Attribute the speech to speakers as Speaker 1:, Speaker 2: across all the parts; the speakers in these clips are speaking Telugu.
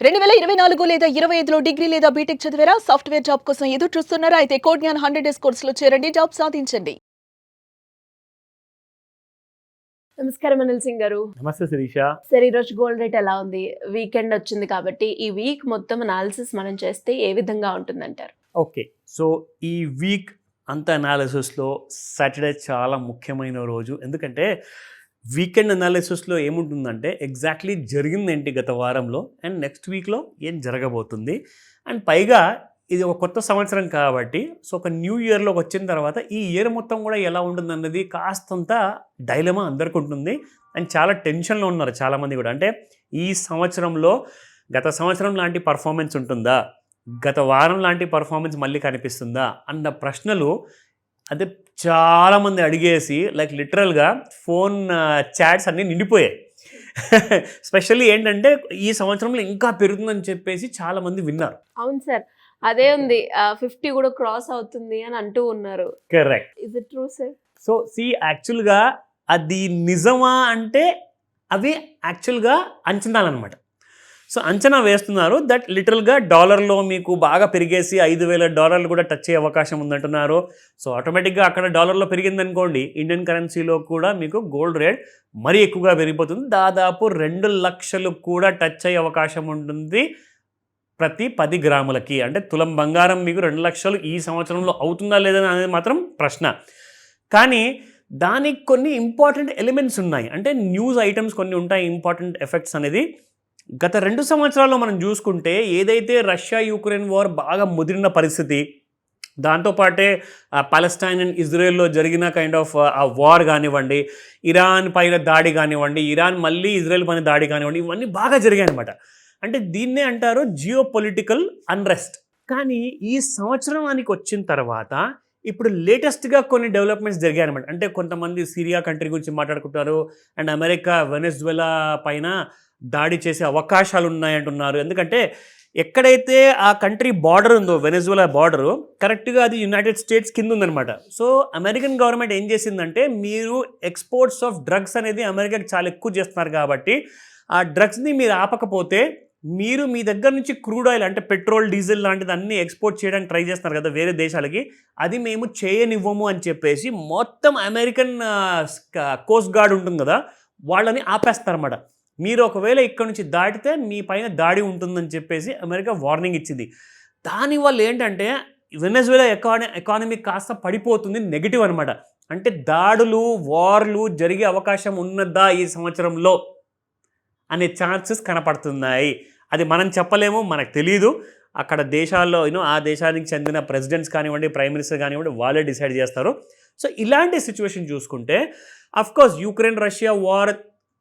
Speaker 1: 2024 లేదా 25లో డిగ్రీ లేదా బీటెక్ చదివారా? సాఫ్ట్‌వేర్ జాబ్ కోసం ఎదురు చూస్తున్నారా? అయితే కోడ్ జ్ఞాన్ 100 డేస్ కోర్సులో చేరండి. జాబ్ సాధించండి. నమస్కారం అనిల్ సింగ్ గారు.
Speaker 2: నమస్తే శిరీష.
Speaker 1: సరే, ఈరోజు గోల్డ్ రేట్ ఎలా ఉంది? వీకెండ్ వచ్చింది కాబట్టి ఈ వీక్ మొత్తం అనాలిసిస్ మనం చేస్తే ఏ విధంగా ఉంటుందంటారు?
Speaker 2: ఓకే. సో ఈ వీక్ అంత అనాలిసిస్‌లో సాటర్డే చాలా ముఖ్యమైన రోజు. ఎందుకంటే వీకెండ్ అనాలిసిస్‌లో ఏముంటుందంటే ఎగ్జాక్ట్‌లీ జరిగిందేంటి గత వారంలో అండ్ నెక్స్ట్ వీక్‌లో ఏం జరగబోతుంది. అండ్ పైగా ఇది ఒక కొత్త సంవత్సరం కాబట్టి సో ఒక న్యూ ఇయర్‌లోకి వచ్చిన తర్వాత ఈ ఇయర్ మొత్తం కూడా ఎలా ఉంటుందన్నది కాస్తంత డైలమా అందరికి ఉంటుంది. అండ్ చాలా టెన్షన్‌లో ఉన్నారు చాలామంది కూడా. అంటే ఈ సంవత్సరంలో గత సంవత్సరం లాంటి పర్ఫార్మెన్స్ ఉంటుందా? గత వారం లాంటి పర్ఫార్మెన్స్ మళ్ళీ కనిపిస్తుందా? అన్న ప్రశ్నలు అదే చాలామంది అడిగేసి లైక్ లిటరల్గా ఫోన్ చాట్స్ అన్నీ నిండిపోయాయి. స్పెషల్లీ ఏంటంటే ఈ సంవత్సరంలో ఇంకా పెరుగుతుందని చెప్పేసి చాలామంది విన్నారు.
Speaker 1: అవును సార్, అదే ఉంది. 50 కూడా క్రాస్ అవుతుంది అని అంటూ ఉన్నారు.
Speaker 2: Correct.
Speaker 1: Is it true sir?
Speaker 2: So యాక్చువల్గా అది నిజమా అంటే అవి యాక్చువల్గా అంచనాలు అనమాట. సో అంచనా వేస్తున్నారు దట్ లిటరల్గా డాలర్లో మీకు బాగా పెరిగేసి $5,000 కూడా టచ్ అయ్యే అవకాశం ఉందంటున్నారు. సో ఆటోమేటిక్గా అక్కడ డాలర్లో పెరిగిందనుకోండి, ఇండియన్ కరెన్సీలో కూడా మీకు గోల్డ్ రేట్ మరీ ఎక్కువగా పెరిగిపోతుంది. దాదాపు 2 లక్షలు కూడా టచ్ అయ్యే అవకాశం ఉంటుంది ప్రతి 10 గ్రాములకి. అంటే తులం బంగారం మీకు 2 లక్షలు ఈ సంవత్సరంలో అవుతుందా లేదా అనేది మాత్రం ప్రశ్న. కానీ దానికి కొన్ని ఇంపార్టెంట్ ఎలిమెంట్స్ ఉన్నాయి. అంటే న్యూస్ ఐటమ్స్ కొన్ని ఉంటాయి, ఇంపార్టెంట్ ఎఫెక్ట్స్ అనేది. గత 2 సంవత్సరాల్లో మనం చూసుకుంటే ఏదైతే రష్యా యుక్రెయిన్ వార్ బాగా ముదిరిన పరిస్థితి, దాంతోపాటే పాలెస్తైన్ అండ్ ఇజ్రాయెల్లో జరిగిన కైండ్ ఆఫ్ ఆ వార్ కానివ్వండి, ఇరాన్ పైన దాడి కానివ్వండి, ఇరాన్ మళ్ళీ ఇజ్రాయెల్ పైన దాడి కానివ్వండి, ఇవన్నీ బాగా జరిగాయి అనమాట. అంటే దీన్నే అంటారు జియో పొలిటికల్ అన్రెస్ట్. కానీ ఈ సంవత్సరానికి వచ్చిన తర్వాత ఇప్పుడు లేటెస్ట్గా కొన్ని డెవలప్మెంట్స్ జరిగాయి అనమాట. అంటే కొంతమంది సిరియా కంట్రీ గురించి మాట్లాడుకుంటారు అండ్ అమెరికా వెనెజువెలా పైన దాడి చేసే అవకాశాలు ఉన్నాయంటున్నారు. ఎందుకంటే ఎక్కడైతే ఆ కంట్రీ బార్డర్ ఉందో, వెనెజువెలా బార్డరు కరెక్ట్గా అది యునైటెడ్ స్టేట్స్ కింద ఉందనమాట. సో అమెరికన్ గవర్నమెంట్ ఏం చేసిందంటే, మీరు ఎక్స్పోర్ట్స్ ఆఫ్ డ్రగ్స్ అనేది అమెరికాకి చాలా ఎక్కువ చేస్తున్నారు కాబట్టి ఆ డ్రగ్స్ని మీరు ఆపకపోతే మీరు మీ దగ్గర నుంచి క్రూడ్ ఆయిల్ అంటే పెట్రోల్, డీజిల్ లాంటిది అన్నీ ఎక్స్పోర్ట్ చేయడానికి ట్రై చేస్తున్నారు కదా వేరే దేశాలకి, అది మేము చేయనివ్వము అని చెప్పేసి మొత్తం అమెరికన్ కోస్ట్ గార్డ్ ఉంటుంది కదా, వాళ్ళని ఆపేస్తారన్నమాట. మీరు ఒకవేళ ఇక్కడ నుంచి దాటితే మీ పైన దాడి ఉంటుందని చెప్పేసి అమెరికా వార్నింగ్ ఇచ్చింది. దానివల్ల ఏంటంటే వెనెజువెలా ఎకానమీ కాస్త పడిపోతుంది, నెగిటివ్ అనమాట. అంటే దాడులు, వార్లు జరిగే అవకాశం ఉన్నదా ఈ సంవత్సరంలో అనే ఛాన్సెస్ కనపడుతున్నాయి. అది మనం చెప్పలేము, మనకు తెలీదు. అక్కడ దేశాల్లో ఆ దేశానికి చెందిన ప్రెసిడెంట్స్ కానివ్వండి, ప్రైమ్ మినిస్టర్ కానివ్వండి, వాళ్ళే డిసైడ్ చేస్తారు. సో ఇలాంటి సిచ్యువేషన్ చూసుకుంటే అఫ్కోర్స్ యుక్రెయిన్ రష్యా వార్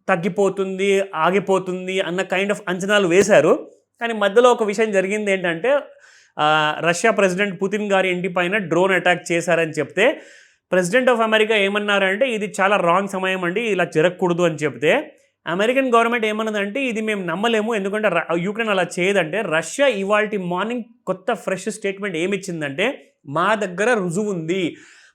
Speaker 2: తగ్గిపోతుంది, ఆగిపోతుంది అన్న కైండ్ ఆఫ్ అంచనాలు వేశారు. కానీ మధ్యలో ఒక విషయం జరిగింది ఏంటంటే, రష్యా ప్రెసిడెంట్ పుతిన్ గారి ఇంటి పైన డ్రోన్ అటాక్ చేశారని చెప్తే ప్రెసిడెంట్ ఆఫ్ అమెరికా ఏమన్నారంటే ఇది చాలా రాంగ్ సమయం అండి, ఇలా జరగకూడదు అని చెప్తే అమెరికన్ గవర్నమెంట్ ఏమన్నదంటే ఇది మేము నమ్మలేము, ఎందుకంటే యుక్రెయిన్ అలా చేయదంటే. రష్యా ఇవాల్టి మార్నింగ్ కొత్త ఫ్రెష్ స్టేట్మెంట్ ఏమిచ్చిందంటే, మా దగ్గర రుజువు ఉంది,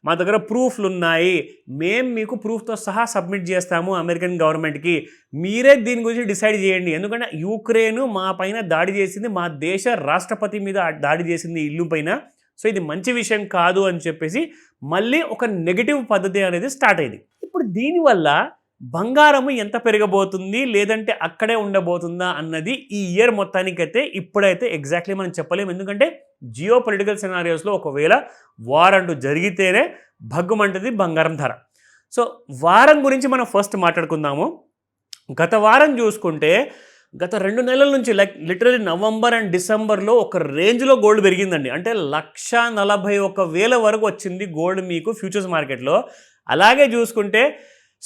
Speaker 2: మా దగ్గర ప్రూఫ్లు ఉన్నాయి, మేము మీకు ప్రూఫ్తో సహా సబ్మిట్ చేస్తాము అమెరికన్ గవర్నమెంట్కి, మీరే దీని గురించి డిసైడ్ చేయండి. ఎందుకంటే యుక్రెయిన్ మా పైన దాడి చేసింది, మా దేశ రాష్ట్రపతి మీద దాడి చేసింది ఇల్లు పైన. సో ఇది మంచి విషయం కాదు అని చెప్పేసి మళ్ళీ ఒక నెగిటివ్ పద్ధతి అనేది స్టార్ట్ అయింది. ఇప్పుడు దీనివల్ల బంగారము ఎంత పెరగబోతుంది, లేదంటే అక్కడే ఉండబోతుందా అన్నది ఈ ఇయర్ మొత్తానికైతే ఇప్పుడైతే ఎగ్జాక్ట్లీ మనం చెప్పలేము. ఎందుకంటే జియో పొలిటికల్ సినారియోస్లో ఒకవేళ వార్ అంటూ జరిగితేనే భగ్గుమంటది బంగారం ధర. సో వారం గురించి మనం ఫస్ట్ మాట్లాడుకుందాము. గత వారం చూసుకుంటే గత 2 నెలల నుంచి లైక్ లిటరలీ నవంబర్ అండ్ డిసెంబర్లో ఒక రేంజ్లో గోల్డ్ పెరిగిందండి. అంటే 141,000 వరకు వచ్చింది గోల్డ్ మీకు ఫ్యూచర్స్ మార్కెట్లో. అలాగే చూసుకుంటే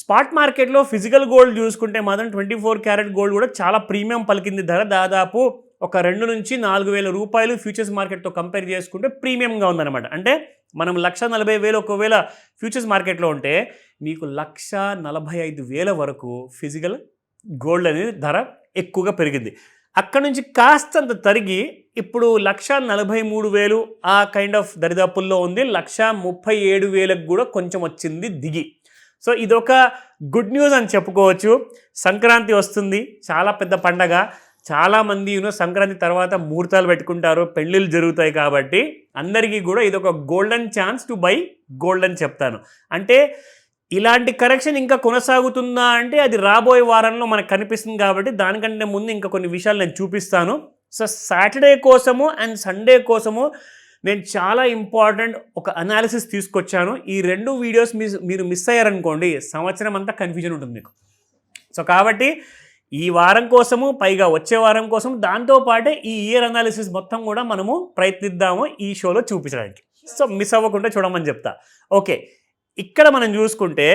Speaker 2: స్పాట్ మార్కెట్లో ఫిజికల్ గోల్డ్ చూసుకుంటే మాత్రం 24 క్యారెట్ గోల్డ్ కూడా చాలా ప్రీమియం పలికింది. ధర దాదాపు ఒక 2 నుంచి 4,000 రూపాయలు ఫ్యూచర్స్ మార్కెట్తో కంపేర్ చేసుకుంటే ప్రీమియంగా ఉందన్నమాట. అంటే మనం 140,000 ఒకవేళ ఫ్యూచర్స్ మార్కెట్లో ఉంటే మీకు 145,000 వరకు ఫిజికల్ గోల్డ్ అనేది ధర ఎక్కువగా పెరిగింది. అక్కడ నుంచి కాస్తంత తరిగి ఇప్పుడు 143,000 ఆ కైండ్ ఆఫ్ దరిదాపుల్లో ఉంది. 137,000 కూడా కొంచెం వచ్చింది దిగి. సో ఇదొక గుడ్ న్యూస్ అని చెప్పుకోవచ్చు. సంక్రాంతి వస్తుంది, చాలా పెద్ద పండగ, చాలామంది సంక్రాంతి తర్వాత ముహూర్తాలు పెట్టుకుంటారు, పెళ్ళిళ్ళు జరుగుతాయి. కాబట్టి అందరికీ కూడా ఇది ఒక golden chance to buy gold అని చెప్తాను. అంటే ఇలాంటి కరెక్షన్ ఇంకా కొనసాగుతుందా అంటే అది రాబోయే వారంలో మనకు కనిపిస్తుంది. కాబట్టి దానికంటే ముందు ఇంకా కొన్ని విషయాలు నేను చూపిస్తాను. సో సాటర్డే కోసము అండ్ సండే కోసము నేను చాలా ఇంపార్టెంట్ ఒక అనాలిసిస్ తీసుకొచ్చాను. ఈ 2 వీడియోస్ మీరు మిస్ అయ్యారనుకోండి, సంవత్సరం అంతా కన్ఫ్యూజన్ ఉంటుంది మీకు. సో కాబట్టి ఈ వారం కోసము, పైగా వచ్చే వారం కోసం, దాంతోపాటే ఈ ఇయర్ అనాలిసిస్ మొత్తం కూడా మనము ప్రయత్నిద్దాము ఈ షోలో చూపించడానికి. సో మిస్ అవ్వకుండా చూడమని చెప్తా. ఓకే, ఇక్కడ మనం చూసుకుంటే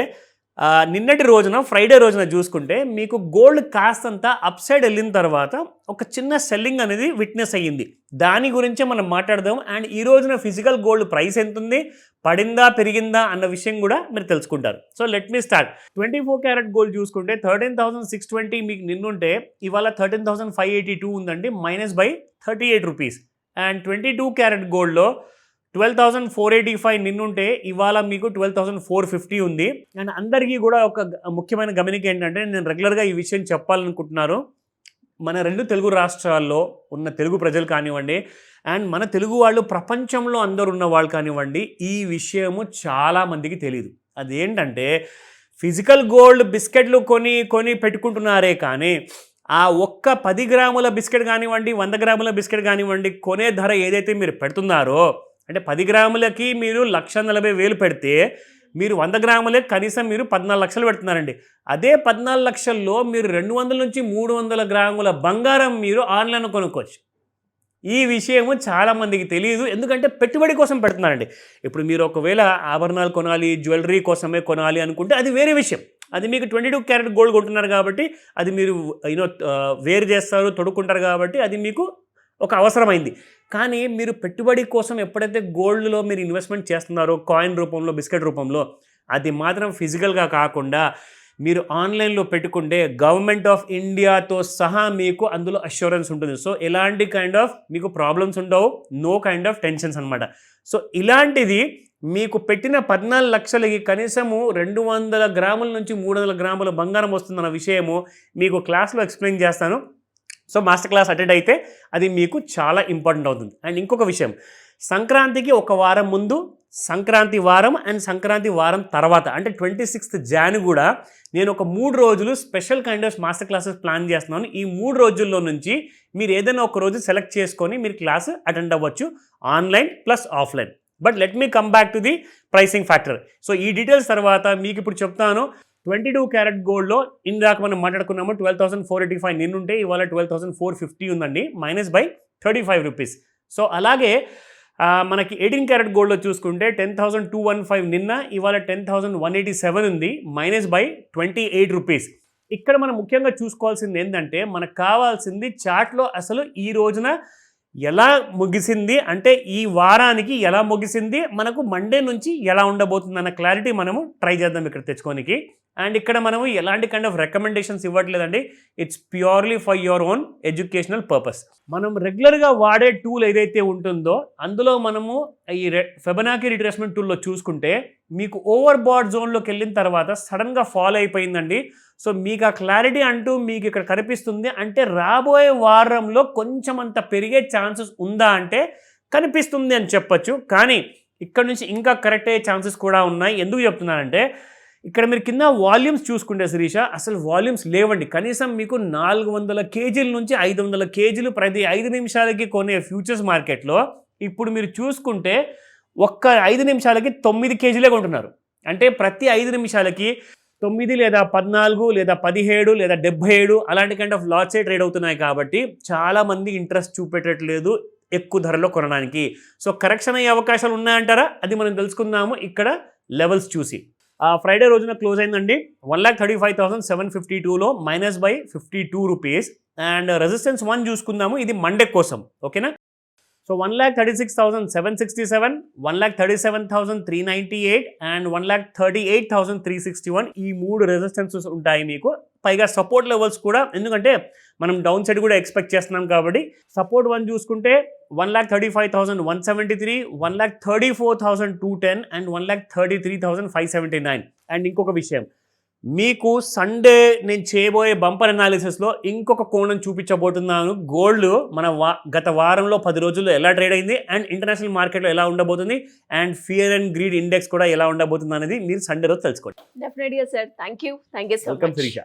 Speaker 2: నిన్నటి రోజున ఫ్రైడే రోజున చూసుకుంటే మీకు గోల్డ్ కాస్తంత అప్ సైడ్ వెళ్ళిన తర్వాత ఒక చిన్న సెల్లింగ్ అనేది విట్నెస్ అయ్యింది. దాని గురించే మనం మాట్లాడదాం. అండ్ ఈ రోజున ఫిజికల్ గోల్డ్ ప్రైస్ ఎంత ఉంది, పడిందా పెరిగిందా అన్న విషయం కూడా మీరు తెలుసుకుంటారు. So let me start. 24 carat gold చూసుకుంటే 13,620 మీకు నిన్నుంటే ఇవాళ 13,582 ఉందండి, minus by 38 rupees. And 22 carrot గోల్డ్లో 12,485 నిన్నుంటే ఇవాళ మీకు 12,450 ఉంది. అండ్ అందరికీ కూడా ఒక ముఖ్యమైన గమనిక ఏంటంటే, నేను రెగ్యులర్గా ఈ విషయం చెప్పాలనుకుంటున్నాను. మన 2 తెలుగు రాష్ట్రాల్లో ఉన్న తెలుగు ప్రజలు కానివ్వండి, అండ్ మన తెలుగు వాళ్ళు ప్రపంచంలో అందరు ఉన్న వాళ్ళు కానివ్వండి, ఈ విషయము చాలామందికి తెలియదు. అదేంటంటే ఫిజికల్ గోల్డ్ బిస్కెట్లు కొని పెట్టుకుంటున్నారే కానీ ఆ ఒక్క 10 గ్రాముల బిస్కెట్ కానివ్వండి, 100 గ్రాముల బిస్కెట్ కానివ్వండి, కొనే ధర ఏదైతే మీరు పెడుతున్నారో, అంటే 10 గ్రాములకి మీరు 1,40,000 పెడితే మీరు 100 గ్రాములకి కనీసం మీరు 14 లక్షలు పెడుతున్నారండి. అదే 14 లక్షల్లో మీరు 200 నుంచి 300 గ్రాముల బంగారం మీరు ఆన్లైన్ కొనుక్కోవచ్చు. ఈ విషయము చాలామందికి తెలియదు, ఎందుకంటే పెట్టుబడి కోసం పెడుతున్నారండి. ఇప్పుడు మీరు ఒకవేళ ఆభరణాలు కొనాలి, జ్యువెలరీ కోసమే కొనాలి అనుకుంటే అది వేరే విషయం. అది మీకు 22 క్యారెట్ గోల్డ్ కొంటున్నారు కాబట్టి అది మీరు వేరు చేస్తారు, తొడుక్కుంటారు కాబట్టి అది మీకు ఒక అవసరమైంది. కానీ మీరు పెట్టుబడి కోసం ఎప్పుడైతే గోల్డ్లో మీరు ఇన్వెస్ట్మెంట్ చేస్తున్నారో, కాయిన్ రూపంలో, బిస్కెట్ రూపంలో, అది మాత్రం ఫిజికల్గా కాకుండా మీరు ఆన్లైన్లో పెట్టుకుంటే గవర్నమెంట్ ఆఫ్ ఇండియాతో సహా మీకు అందులో అష్యూరెన్స్ ఉంటుంది. సో ఎలాంటి కైండ్ ఆఫ్ మీకు ప్రాబ్లమ్స్ ఉండవు, నో కైండ్ ఆఫ్ టెన్షన్స్ అనమాట. సో ఇలాంటిది మీకు పెట్టిన 14 లక్షలకి కనీసము 200 గ్రాముల నుంచి 300 గ్రాముల బంగారం వస్తుందన్న విషయము మీకు క్లాస్లో ఎక్స్ప్లెయిన్ చేస్తాను. సో మాస్టర్ క్లాస్ అటెండ్ అయితే అది మీకు చాలా ఇంపార్టెంట్ అవుతుంది. అండ్ ఇంకొక విషయం, సంక్రాంతికి ఒక వారం ముందు, సంక్రాంతి వారం అండ్ సంక్రాంతి వారం తర్వాత అంటే 26th జాన్ కూడా నేను ఒక 3 రోజులు special kind of master classes plan చేస్తున్నాను. ఈ 3 రోజుల్లో నుంచి మీరు ఏదైనా ఒక రోజు సెలెక్ట్ చేసుకొని మీరు క్లాస్ అటెండ్ అవ్వచ్చు, online plus offline. But let me come back to the pricing factor. So ఈ డీటెయిల్స్ తర్వాత మీకు ఇప్పుడు చెప్తాను. 22 క్యారెట్ గోల్డ్లో ఇందాక మనం మాట్లాడుకున్నాము 12,485 నిన్నుంటే ఇవాళ 12,450 ఉందండి, మైనస్ బై 35 రూపీస్. సో అలాగే మనకి 18 క్యారెట్ గోల్డ్లో చూసుకుంటే 10,215 నిన్న, ఇవాళ 10,187 ఉంది, మైనస్ బై 28 రూపీస్. ఇక్కడ మనం ముఖ్యంగా చూసుకోవాల్సింది ఏంటంటే, మనకు కావాల్సింది చార్ట్లో అసలు ఈ రోజున ఎలా ముగిసింది, అంటే ఈ వారానికి ఎలా ముగిసింది, మనకు మండే నుంచి ఎలా ఉండబోతుంది అన్న క్లారిటీ మనము ట్రై చేద్దాం ఇక్కడ తెచ్చుకోనికి. అండ్ ఇక్కడ మనము ఎలాంటి కైండ్ ఆఫ్ రికమెండేషన్స్ ఇవ్వట్లేదండి, it's purely for your own educational purpose. మనం రెగ్యులర్గా వాడే టూల్ ఏదైతే ఉంటుందో అందులో మనము ఈ ఫెబనాకీ రిట్రేస్మెంట్ టూల్లో చూసుకుంటే మీకు ఓవర్ బాట్ జోన్లోకి వెళ్ళిన తర్వాత సడన్గా ఫాల్ అయిపోయిందండి. సో మీకు ఆ క్లారిటీ అంటూ మీకు ఇక్కడ కనిపిస్తుంది. అంటే రాబోయే వారంలో కొంచెం అంత పెరిగే ఛాన్సెస్ ఉందా అంటే కనిపిస్తుంది అని చెప్పొచ్చు. కానీ ఇక్కడ నుంచి ఇంకా కరెక్ట్ అయ్యే ఛాన్సెస్ కూడా ఉన్నాయి. ఎందుకు చెప్తున్నానంటే, ఇక్కడ మీరు కింద వాల్యూమ్స్ చూసుకుంటే శిరీష, అసలు వాల్యూమ్స్ లేవండి. కనీసం మీకు 400 కేజీల నుంచి 500 కేజీలు ప్రతి 5 నిమిషాలకి కొనే ఫ్యూచర్స్ మార్కెట్లో ఇప్పుడు మీరు చూసుకుంటే ఒక్క 5 నిమిషాలకి 9 కేజీలే కొంటున్నారు. అంటే ప్రతి 5 నిమిషాలకి 9 లేదా 14 లేదా 17 లేదా 77 అలాంటి కైండ్ ఆఫ్ లాట్సే ట్రేడ్ అవుతున్నాయి. కాబట్టి చాలామంది ఇంట్రెస్ట్ చూపెట్టట్లేదు ఎక్కువ ధరలో కొనడానికి. సో కరెక్షన్ అయ్యే అవకాశాలు ఉన్నాయంటారా, అది మనం తెలుసుకుందాము ఇక్కడ లెవెల్స్ చూసి. ఫ్రైడే రోజున క్లోజ్ అయిందండి 1,35,752లో, minus by 52 rupees. And resistance 1 చూసుకుందాము, ఇది మండే కోసం, ఓకేనా. సో 1,36,767, 1,37,398 అండ్ 1,38,361 ఈ 3 రెసిస్టెన్సెస్ ఉంటాయి మీకు. పైగా సపోర్ట్ లెవెల్స్ కూడా, ఎందుకంటే మనం డౌన్ సైడ్ కూడా ఎక్స్పెక్ట్ చేస్తున్నాం కాబట్టి. సపోర్ట్ 1 చూసుకుంటే 1,35,173, 1,34,210 అండ్ 1,33,579. అండ్ ఇంకొక విషయం, మీకు సండే నేను చేయబోయే బంపర్ అనాలిసిస్లో ఇంకొక కోణం చూపించబోతున్నాను. గోల్డ్ మన గత వారంలో 10 రోజుల్లో ఎలా ట్రేడ్ అయింది అండ్ ఇంటర్నేషనల్ మార్కెట్లో ఎలా ఉండబోతుంది and fear and greed index కూడా ఎలా ఉండబోతుంది అనేది మీరు సండే రోజు తెలుసుకోండి.
Speaker 3: డెఫినెట్గా sir, thank you so
Speaker 2: welcome
Speaker 3: much.
Speaker 2: Sirisha.